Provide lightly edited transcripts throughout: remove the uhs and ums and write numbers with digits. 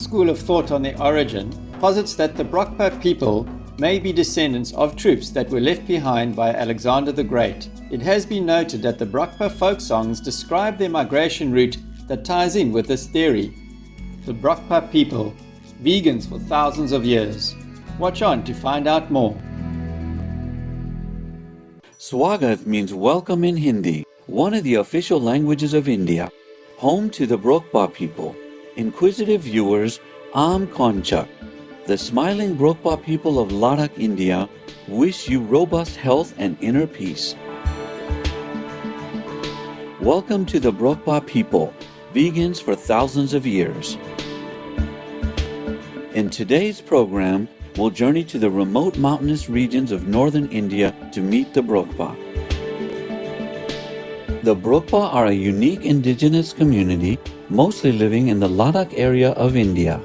School of thought on their origin posits that the Brokpa people may be descendants of troops that were left behind by Alexander the Great. It has been noted that the Brokpa folk songs describe their migration route that ties in with this theory. The Brokpa people, vegans for thousands of years. Watch on to find out more. Swagat means welcome in Hindi, one of the official languages of India. Home to the Brokpa people. Inquisitive viewers, Am Konchak. The smiling Brokpa people of Ladakh, India, wish you robust health and inner peace. Welcome to the Brokpa people, vegans for thousands of years. In today's program, we'll journey to the remote mountainous regions of northern India to meet the Brogpa. The Brogpa are a unique indigenous community, mostly living in the Ladakh area of India.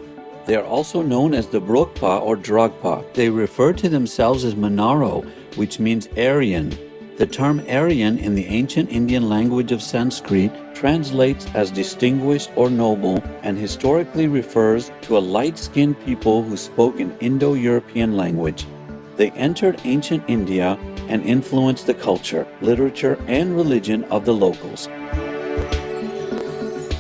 They are also known as the Brokpa or Drogpa. They refer to themselves as Minaro, which means Aryan. The term Aryan in the ancient Indian language of Sanskrit translates as distinguished or noble and historically refers to a light-skinned people who spoke an Indo-European language. They entered ancient India and influenced the culture, literature, and religion of the locals.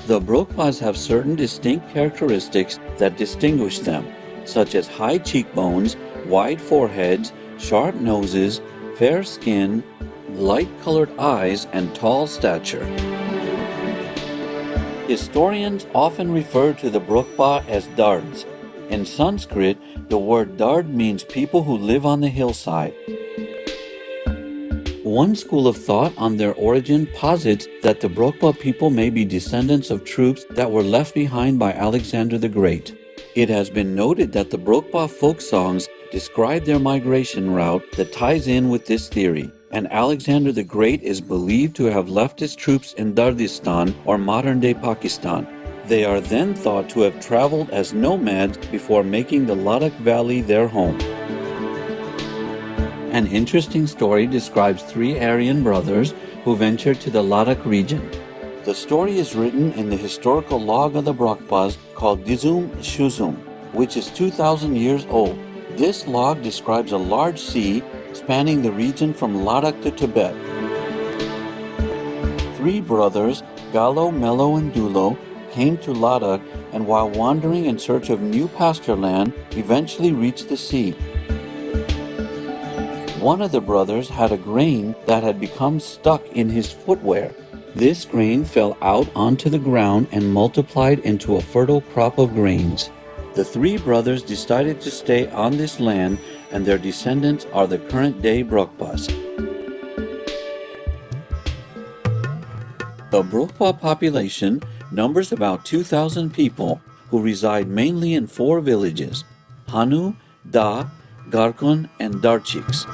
The Brogpas have certain distinct characteristics that distinguish them, such as high cheekbones, wide foreheads, sharp noses, fair skin, light-colored eyes, and tall stature. Historians often refer to the Brogpa as Dards. In Sanskrit, the word Dard means people who live on the hillside. One school of thought on their origin posits that the Brokpa people may be descendants of troops that were left behind by Alexander the Great. It has been noted that the Brokpa folk songs describe their migration route that ties in with this theory, and Alexander the Great is believed to have left his troops in Dardistan or modern-day Pakistan. They are then thought to have traveled as nomads before making the Ladakh Valley their home. An interesting story describes three Aryan brothers who ventured to the Ladakh region. The story is written in the historical log of the Brogpas called Dizum Shuzum, which is 2,000 years old. This log describes a large sea spanning the region from Ladakh to Tibet. Three brothers, Gallo, Mello, and Dulo, came to Ladakh and while wandering in search of new pasture land, eventually reached the sea. One of the brothers had a grain that had become stuck in his footwear. This grain fell out onto the ground and multiplied into a fertile crop of grains. The three brothers decided to stay on this land, and their descendants are the current-day Brogpas. The Brogpa population numbers about 2,000 people who reside mainly in four villages: Hanu, Da, Garkon, and Darchiks.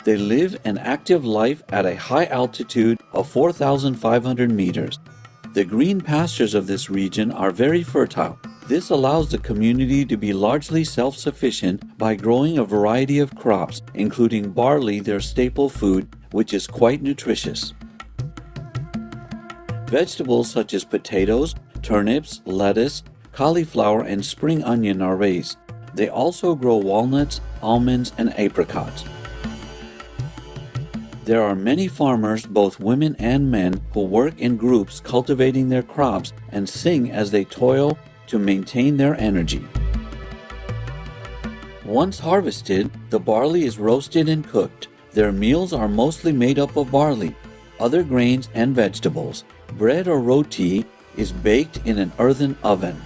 They live an active life at a high altitude of 4,500 meters. The green pastures of this region are very fertile. This allows the community to be largely self-sufficient by growing a variety of crops, including barley, their staple food, which is quite nutritious. Vegetables such as potatoes, turnips, lettuce, cauliflower, and spring onion are raised. They also grow walnuts, almonds, and apricots. There are many farmers, both women and men, who work in groups cultivating their crops and sing as they toil to maintain their energy. Once harvested, the barley is roasted and cooked. Their meals are mostly made up of barley, other grains, and vegetables. Bread or roti is baked in an earthen oven.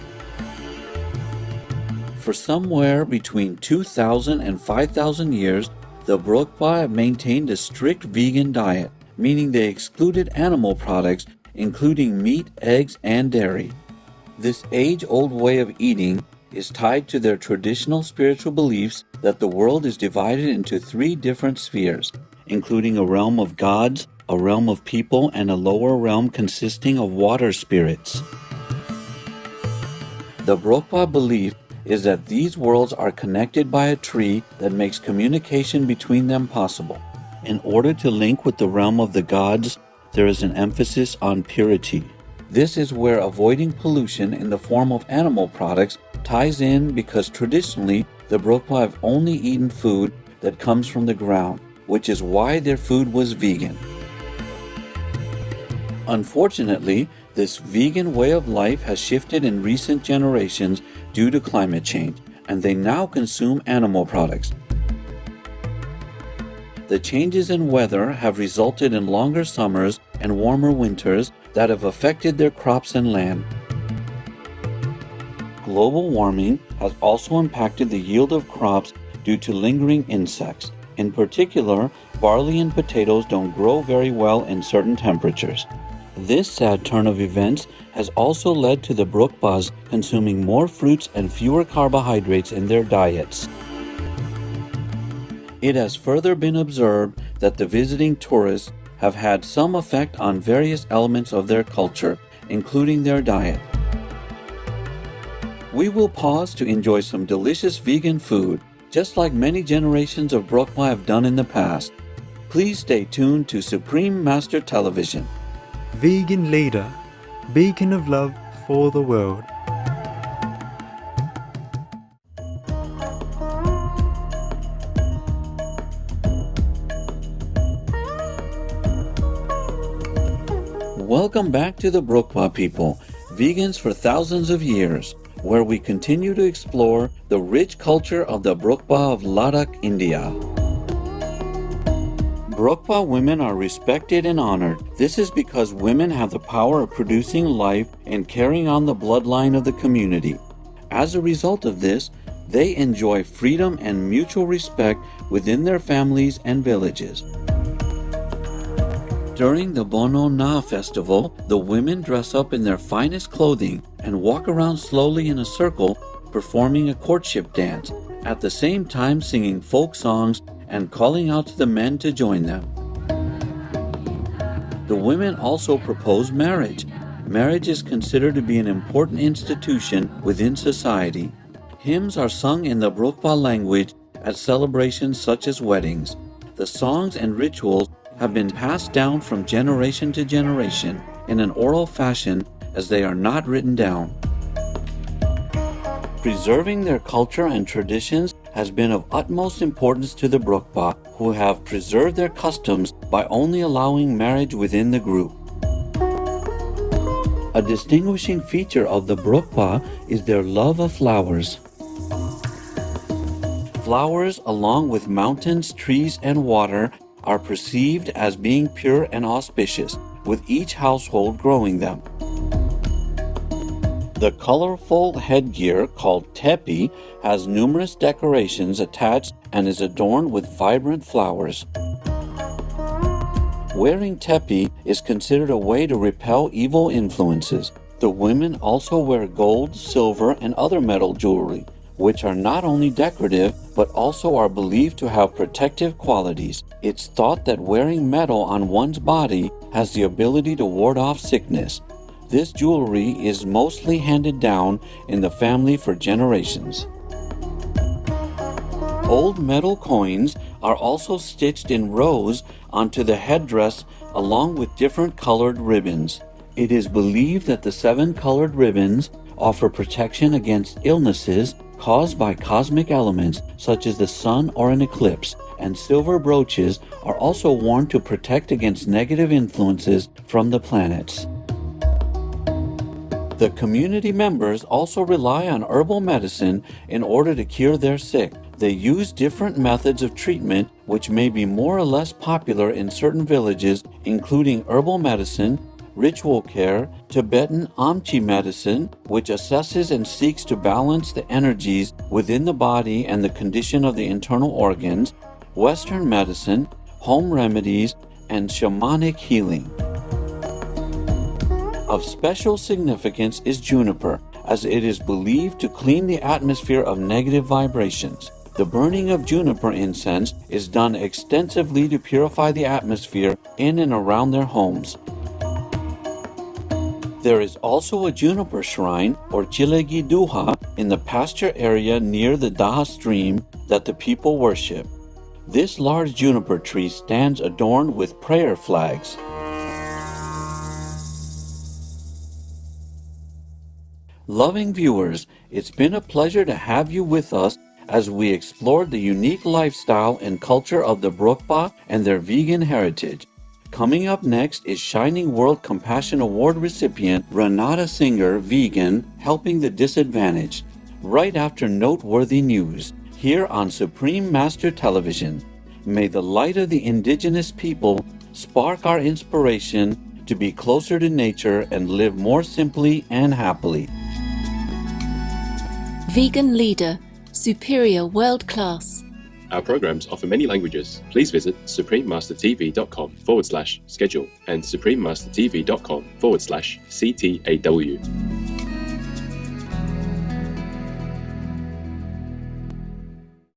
For somewhere between 2,000 and 5,000 years, the Brogpa have maintained a strict vegan diet, meaning they excluded animal products, including meat, eggs, and dairy. This age-old way of eating is tied to their traditional spiritual beliefs that the world is divided into three different spheres, including a realm of gods, a realm of people, and a lower realm consisting of water spirits. The Brogpa belief is that these worlds are connected by a tree that makes communication between them possible. In order to link with the realm of the gods, there is an emphasis on purity. This is where avoiding pollution in the form of animal products ties in because traditionally the Brogpa have only eaten food that comes from the ground, which is why their food was vegan. Unfortunately, this vegan way of life has shifted in recent generations due to climate change, and they now consume animal products. The changes in weather have resulted in longer summers and warmer winters that have affected their crops and land. Global warming has also impacted the yield of crops due to lingering insects. In particular, barley and potatoes don't grow very well in certain temperatures. This sad turn of events has also led to the Brogpas consuming more fruits and fewer carbohydrates in their diets. It has further been observed that the visiting tourists have had some effect on various elements of their culture, including their diet. We will pause to enjoy some delicious vegan food, just like many generations of Brogpa have done in the past. Please stay tuned to Supreme Master Television. Vegan leader, beacon of love for the world. Welcome back to the Brokpa People, vegans for thousands of years, where we continue to explore the rich culture of the Brogpa of Ladakh, India. Brogpa women are respected and honored. This is because women have the power of producing life and carrying on the bloodline of the community. As a result of this, they enjoy freedom and mutual respect within their families and villages. During the Bono Na festival, the women dress up in their finest clothing and walk around slowly in a circle, performing a courtship dance, at the same time singing folk songs and calling out to the men to join them. The women also propose marriage. Marriage is considered to be an important institution within society. Hymns are sung in the Brogpa language at celebrations such as weddings. The songs and rituals have been passed down from generation to generation in an oral fashion as they are not written down. Preserving their culture and traditions has been of utmost importance to the Brogpa, who have preserved their customs by only allowing marriage within the group. A distinguishing feature of the Brogpa is their love of flowers. Flowers, along with mountains, trees, and water, are perceived as being pure and auspicious, with each household growing them. The colorful headgear called tepi has numerous decorations attached and is adorned with vibrant flowers. Wearing tepi is considered a way to repel evil influences. The women also wear gold, silver, and other metal jewelry, which are not only decorative but also are believed to have protective qualities. It's thought that wearing metal on one's body has the ability to ward off sickness. This jewelry is mostly handed down in the family for generations. Old metal coins are also stitched in rows onto the headdress along with different colored ribbons. It is believed that the 7 colored ribbons offer protection against illnesses caused by cosmic elements such as the sun or an eclipse, and silver brooches are also worn to protect against negative influences from the planets. The community members also rely on herbal medicine in order to cure their sick. They use different methods of treatment which may be more or less popular in certain villages, including herbal medicine, ritual care, Tibetan Amchi medicine, which assesses and seeks to balance the energies within the body and the condition of the internal organs, Western medicine, home remedies, and shamanic healing. Of special significance is juniper, as it is believed to clean the atmosphere of negative vibrations. The burning of juniper incense is done extensively to purify the atmosphere in and around their homes. There is also a juniper shrine, or Chilegi Duha, in the pasture area near the Daha stream that the people worship. This large juniper tree stands adorned with prayer flags. Loving viewers, it's been a pleasure to have you with us as we explored the unique lifestyle and culture of the Brogpa and their vegan heritage. Coming up next is Shining World Compassion Award recipient Renata Singer, vegan, helping the disadvantaged, right after noteworthy news, here on Supreme Master Television. May the light of the indigenous people spark our inspiration to be closer to nature and live more simply and happily. Vegan leader, superior world class. Our programs offer many languages. Please visit suprememastertv.com/schedule and suprememastertv.com/CTAW.